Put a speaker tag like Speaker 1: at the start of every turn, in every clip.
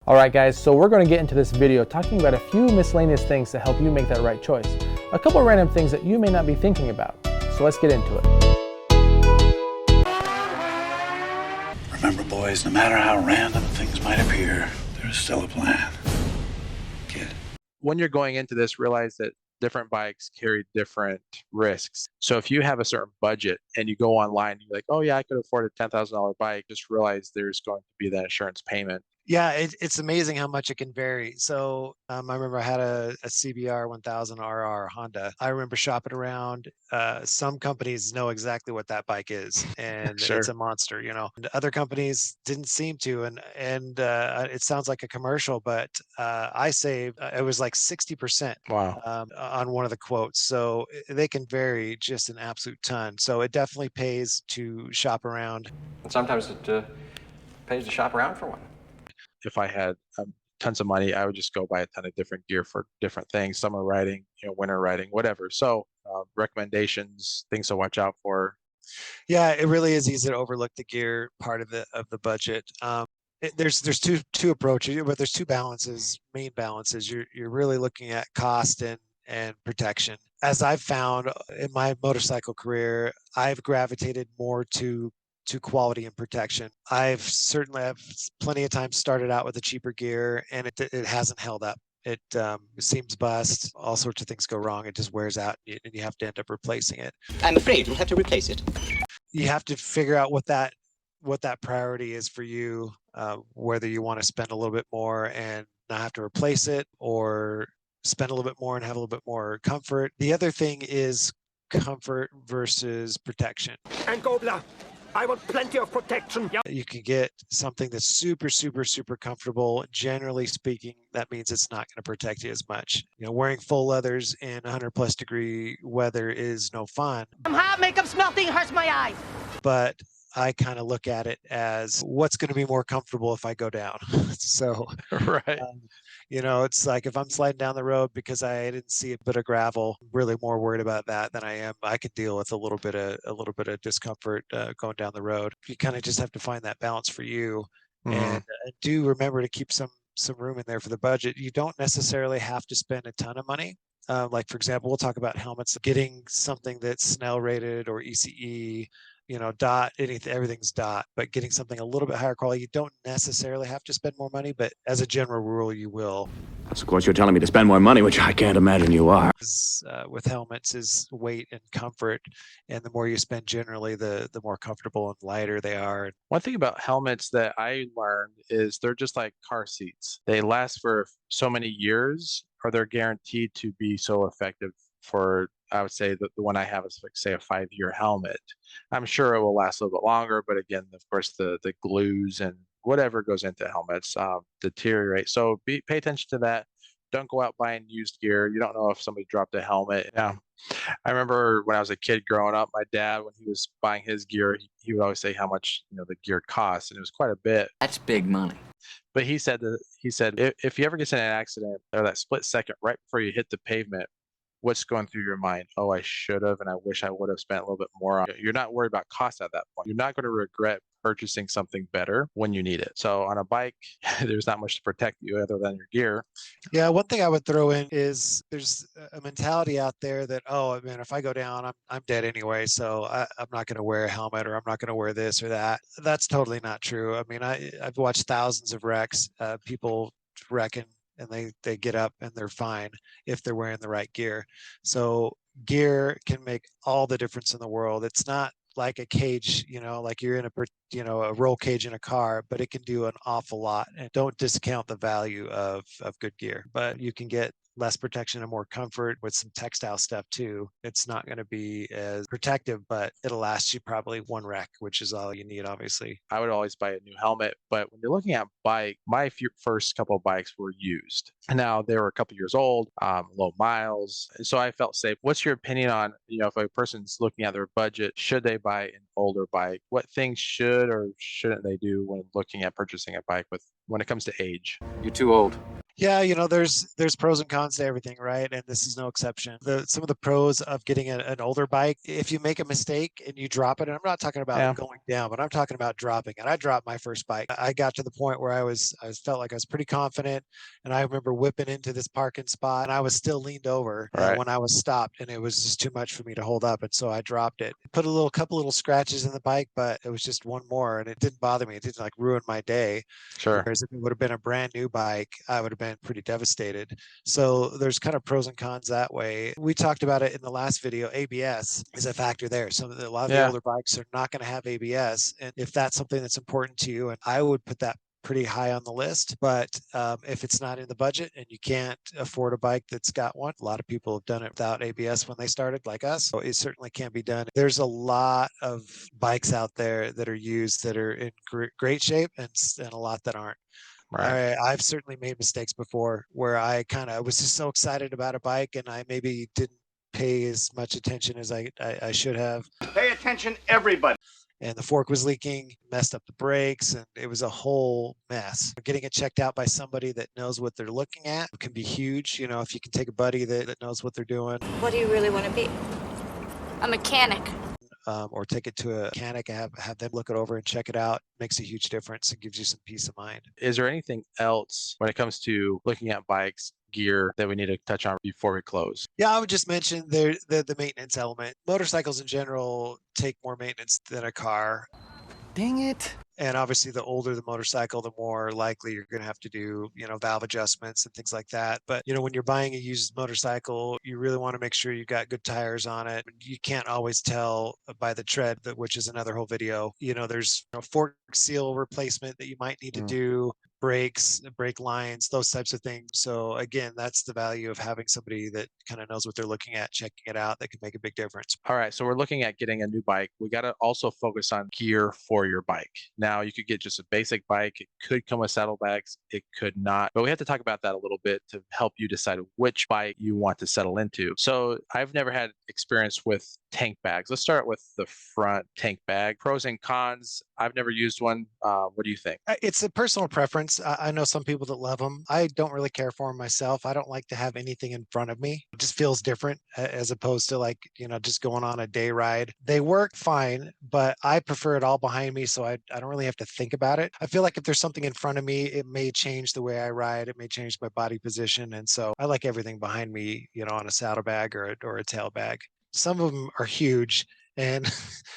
Speaker 1: Alright guys, so we're going to get into this video talking about a few miscellaneous things to help you make that right choice. A couple random things that you may not be thinking about. So let's get into it.
Speaker 2: Remember boys, no matter how random things might appear, there's still a plan. Kid.
Speaker 3: When you're going into this, realize that different bikes carry different risks. So if you have a certain budget and you go online, you're like, oh yeah, I could afford a $10,000 bike, just realize there's going to be that insurance payment.
Speaker 4: Yeah, it's amazing how much it can vary. So I remember I had a CBR 1000 RR Honda. I remember shopping around. Some companies know exactly what that bike is, and
Speaker 3: Sure.
Speaker 4: it's a monster, you know. And other companies didn't seem to, and it sounds like a commercial, but I saved. It was like 60%.
Speaker 3: Wow.
Speaker 4: On one of the quotes. So they can vary just an absolute ton. So it definitely pays to shop around.
Speaker 5: And sometimes it pays to shop around for one.
Speaker 3: If I had tons of money, I would just go buy a ton of different gear for different things, summer riding, winter riding, whatever. So recommendations, things to watch out for.
Speaker 4: Yeah, it really is easy to overlook the gear part of the budget. There's two approaches, but there's two main balances. You're really looking at cost and protection. As I've found in my motorcycle career, I've gravitated more to quality and protection. I've plenty of times started out with a cheaper gear, and it hasn't held up. It seems bust. All sorts of things go wrong. It just wears out, and you have to end up replacing it.
Speaker 6: I'm afraid you'll have to replace it.
Speaker 4: You have to figure out what that priority is for you, whether you want to spend a little bit more and not have to replace it, or spend a little bit more and have a little bit more comfort. The other thing is comfort versus protection.
Speaker 7: And Gobler, I want plenty of protection.
Speaker 4: You can get something that's super, super, super comfortable. Generally speaking, that means it's not going to protect you as much. Wearing full leathers in 100+ degree weather is no fun.
Speaker 8: Hot makeup's melting, hurts my eyes.
Speaker 4: But I kind of look at it as what's going to be more comfortable if I go down. So,
Speaker 3: Right.
Speaker 4: It's like if I'm sliding down the road because I didn't see a bit of gravel, I'm really more worried about that than I can deal with a little bit of discomfort going down the road. You kind of just have to find that balance for you, and do remember to keep some room in there for the budget. You don't necessarily have to spend a ton of money. Like for example, we'll talk about helmets. Getting something that's Snell rated or ECE. DOT, everything's DOT, but getting something a little bit higher quality, you don't necessarily have to spend more money, but as a general rule, you will.
Speaker 9: Of course, you're telling me to spend more money, which I can't imagine you are.
Speaker 4: With helmets is weight and comfort, and the more you spend generally, the more comfortable and lighter they are.
Speaker 3: One thing about helmets that I learned is they're just like car seats. They last for so many years, or they're guaranteed to be so effective for, I would say the one I have is like, say, a 5-year helmet. I'm sure it will last a little bit longer, but again, of course, the glues and whatever goes into helmets deteriorate. So pay attention to that. Don't go out buying used gear. You don't know if somebody dropped a helmet. Yeah. I remember when I was a kid growing up, my dad, when he was buying his gear, he would always say how much the gear costs, and it was quite a bit.
Speaker 6: That's big money.
Speaker 3: But he said if you ever get in an accident or that split second right before you hit the pavement, what's going through your mind? Oh, I should have, and I wish I would have spent a little bit more on it. You're not worried about cost at that point. You're not going to regret purchasing something better when you need it. So on a bike, there's not much to protect you other than your gear.
Speaker 4: Yeah, one thing I would throw in is there's a mentality out there that, oh man, if I go down, I'm dead anyway, so I'm not going to wear a helmet, or I'm not going to wear this or that. That's totally not true. I mean, I've watched thousands of wrecks, people wrecking, and they get up and they're fine if they're wearing the right gear. So gear can make all the difference in the world. It's not like a cage, like you're in a roll cage in a car, but it can do an awful lot. And don't discount the value of good gear. But you can get less protection and more comfort with some textile stuff too. It's not going to be as protective, but it'll last you probably one wreck, which is all you need, obviously.
Speaker 3: I would always buy a new helmet, but when you're looking at bike, my first couple of bikes were used. Now they were a couple years old, low miles, so I felt safe. What's your opinion on, if a person's looking at their budget, should they buy an older bike? What things should or shouldn't they do when looking at purchasing a bike when it comes to age?
Speaker 5: You're too old.
Speaker 4: Yeah, there's pros and cons to everything, right? And this is no exception. Some of the pros of getting an older bike, if you make a mistake and you drop it, and I'm not talking about
Speaker 1: Yeah.
Speaker 4: going down, but I'm talking about dropping. And I dropped my first bike. I got to the point where I felt like I was pretty confident, and I remember whipping into this parking spot, and I was still leaned over
Speaker 3: Right.
Speaker 4: when I was stopped, and it was just too much for me to hold up, and so I dropped it. Put a couple little scratches in the bike, but it was just one more, and it didn't bother me. It didn't like ruin my day.
Speaker 3: Sure.
Speaker 4: Whereas if it would have been a brand new bike, I would have been pretty devastated. So there's kind of pros and cons that way. We talked about it in the last video. ABS is a factor there. So a lot of the
Speaker 3: Yeah.
Speaker 4: older bikes are not going to have ABS. And if that's something that's important to you, and I would put that pretty high on the list. But if it's not in the budget and you can't afford a bike that's got one, a lot of people have done it without ABS when they started, like us. So it certainly can be done. There's a lot of bikes out there that are used that are in great shape, and a lot that aren't.
Speaker 3: Right.
Speaker 4: I've certainly made mistakes before where I kind of was just so excited about a bike and I maybe didn't pay as much attention as I should have.
Speaker 7: Pay attention, everybody.
Speaker 4: And the fork was leaking, messed up the brakes, and it was a whole mess. Getting it checked out by somebody that knows what they're looking at can be huge. If you can take a buddy that knows what they're doing.
Speaker 10: What do you really want to be? A mechanic.
Speaker 4: Or take it to a mechanic and have them look it over and check it out. Makes a huge difference and gives you some peace of mind.
Speaker 3: Is there anything else when it comes to looking at bikes, gear, that we need to touch on before we close?
Speaker 4: Yeah, I would just mention the maintenance element. Motorcycles in general take more maintenance than a car.
Speaker 1: Dang it.
Speaker 4: And obviously, the older the motorcycle, the more likely you're going to have to do, valve adjustments and things like that. But, when you're buying a used motorcycle, you really want to make sure you've got good tires on it. You can't always tell by the tread, which is another whole video. There's fork seal replacement that you might need to do, brakes, brake lines, those types of things. So again, that's the value of having somebody that kind of knows what they're looking at, checking it out, that can make a big difference.
Speaker 3: All right, so we're looking at getting a new bike. We got to also focus on gear for your bike. Now, you could get just a basic bike. It could come with saddlebags. It could not. But we have to talk about that a little bit to help you decide which bike you want to settle into. So I've never had experience with tank bags. Let's start with the front tank bag. Pros and cons. I've never used one. What do you think?
Speaker 4: It's a personal preference. I know some people that love them. I don't really care for them myself. I don't like to have anything in front of me. It just feels different as opposed to just going on a day ride. They work fine, but I prefer it all behind me, so I don't really have to think about it. I feel like if there's something in front of me, it may change the way I ride. It may change my body position. And so I like everything behind me, on a saddlebag or a tail bag. Some of them are huge and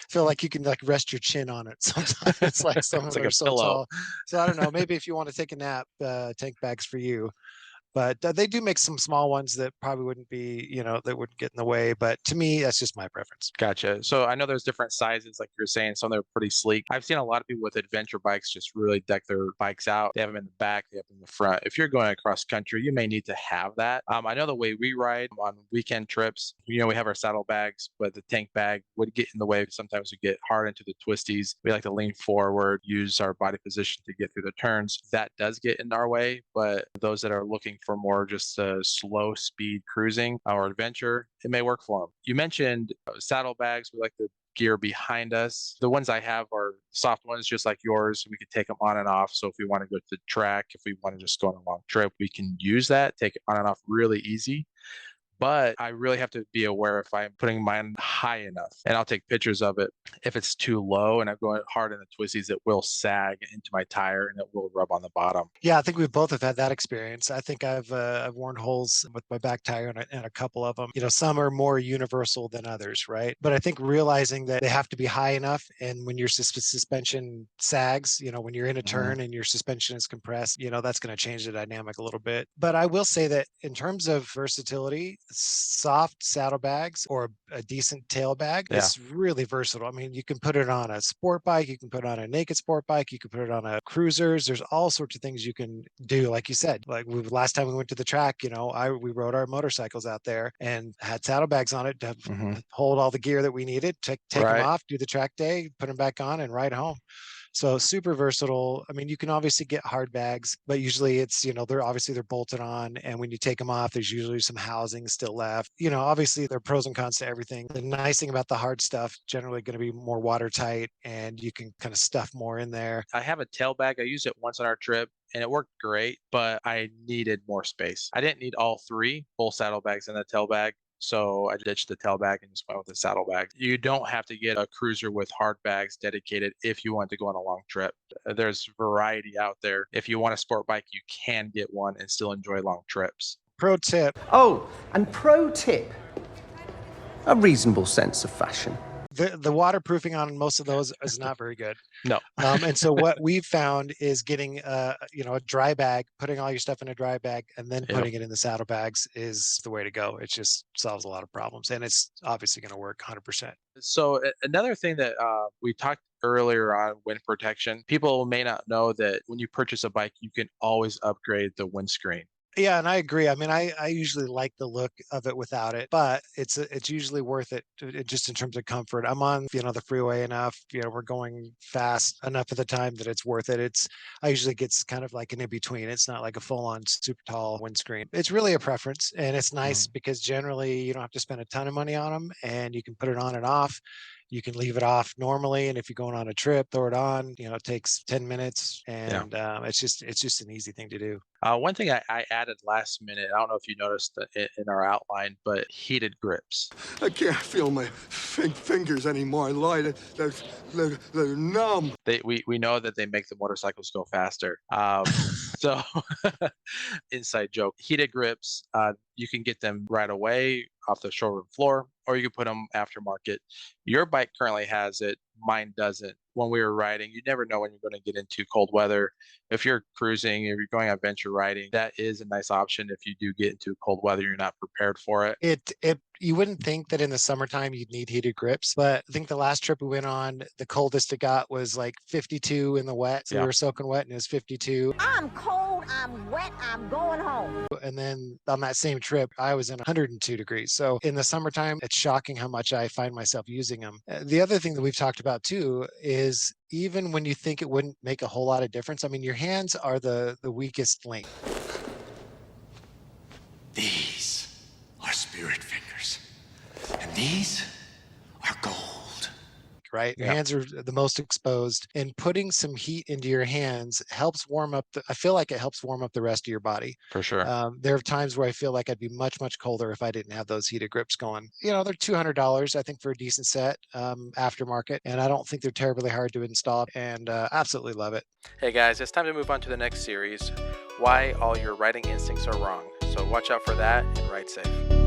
Speaker 4: feel like you can rest your chin on it. Sometimes it's like some of them are so tall. So I don't know, maybe if you want to take a nap, tank bags for you. But they do make some small ones that probably wouldn't be, that wouldn't get in the way. But to me, that's just my preference.
Speaker 3: Gotcha. So I know there's different sizes, like you're saying. Some that are pretty sleek. I've seen a lot of people with adventure bikes just really deck their bikes out. They have them in the back, they have them in the front. If you're going across country, you may need to have that. I know the way we ride on weekend trips, we have our saddlebags, but the tank bag would get in the way. Sometimes we get hard into the twisties. We like to lean forward, use our body position to get through the turns. That does get in our way, but those that are looking for more just slow speed cruising or adventure, it may work for them. You mentioned saddlebags. We like the gear behind us. The ones I have are soft ones, just like yours. We could take them on and off. So if we want to go to the track, if we want to just go on a long trip, we can use that, take it on and off really easy. But I really have to be aware if I'm putting mine high enough, and I'll take pictures of it. If it's too low and I'm going hard in the twisties, it will sag into my tire and it will rub on the bottom.
Speaker 4: Yeah, I think we both have had that experience. I think I've worn holes with my back tire and a couple of them. Some are more universal than others, right? But I think realizing that they have to be high enough, and when your suspension sags, when you're in a turn and your suspension is compressed, that's going to change the dynamic a little bit. But I will say that in terms of versatility, soft saddlebags or a decent tail bag is really versatile. I mean, you can put it on a sport bike, you can put it on a naked sport bike, you can put it on a cruisers. There's all sorts of things you can do. Like you said, last time we went to the track, we rode our motorcycles out there and had saddlebags on it to hold all the gear that we needed, take them off, do the track day, put them back on and ride home. So super versatile. I mean, you can obviously get hard bags, but usually it's, they're bolted on. And when you take them off, there's usually some housing still left. Obviously there are pros and cons to everything. The nice thing about the hard stuff, generally going to be more watertight and you can kind of stuff more in there.
Speaker 3: I have a tail bag. I used it once on our trip. and it worked great, but I needed more space. I didn't need all three, both saddlebags and the tail bag. So I ditched the tail bag and just went with the saddlebag. You don't have to get a cruiser with hard bags dedicated if you want to go on a long trip. There's variety out there. If you want a sport bike, you can get one and still enjoy long trips.
Speaker 4: Pro tip.
Speaker 11: Oh, and pro tip, a reasonable sense of fashion.
Speaker 4: The waterproofing on most of those is not very good.
Speaker 3: No.
Speaker 4: And so what we've found is getting a dry bag, putting all your stuff in a dry bag, and then putting it in the saddlebags is the way to go. It just solves a lot of problems, and it's obviously going to work 100%.
Speaker 3: So another thing that we talked earlier on wind protection, people may not know that when you purchase a bike, you can always upgrade the windscreen.
Speaker 4: Yeah, and I agree. I mean, I usually like the look of it without it, but it's usually worth it just in terms of comfort. I'm on, the freeway enough, we're going fast enough of the time that it's worth it. I usually gets kind of like an in-between. It's not like a full-on super tall windscreen. It's really a preference, and it's nice because generally you don't have to spend a ton of money on them, and you can put it on and off. You can leave it off normally, and if you're going on a trip, throw it on. It takes 10 minutes, and it's just an easy thing to do.
Speaker 3: One thing I added last minute, I don't know if you noticed in our outline, but heated grips.
Speaker 12: I can't feel my fingers anymore. They're numb.
Speaker 3: We know that they make the motorcycles go faster. So inside joke, heated grips, you can get them right away off the showroom floor, or you can put them aftermarket. Your bike currently has it. Mine doesn't. When we were riding, you never know when you're going to get into cold weather. If you're cruising, if you're going on adventure riding, that is a nice option. If you do get into cold weather, you're not prepared for it.
Speaker 4: You wouldn't think that in the summertime you'd need heated grips, but I think the last trip we went on, the coldest it got was like 52 in the wet. So we were soaking wet, and it was 52.
Speaker 8: I'm cold, I'm wet, I'm going home.
Speaker 4: And then on that same trip, I was in 102 degrees. So in the summertime, it's shocking how much I find myself using them. The other thing that we've talked about too is even when you think it wouldn't make a whole lot of difference, I mean, your hands are the weakest link.
Speaker 2: These are spirit fingers, and these are gold.
Speaker 4: Right? Your hands are the most exposed, and putting some heat into your hands helps warm up. I feel like it helps warm up the rest of your body.
Speaker 3: For sure.
Speaker 4: There are times where I feel like I'd be much, much colder if I didn't have those heated grips going. They're $200, I think, for a decent set, aftermarket, and I don't think they're terribly hard to install, and absolutely love it.
Speaker 1: Hey guys, it's time to move on to the next series, Why All Your Riding Instincts Are Wrong. So watch out for that and ride safe.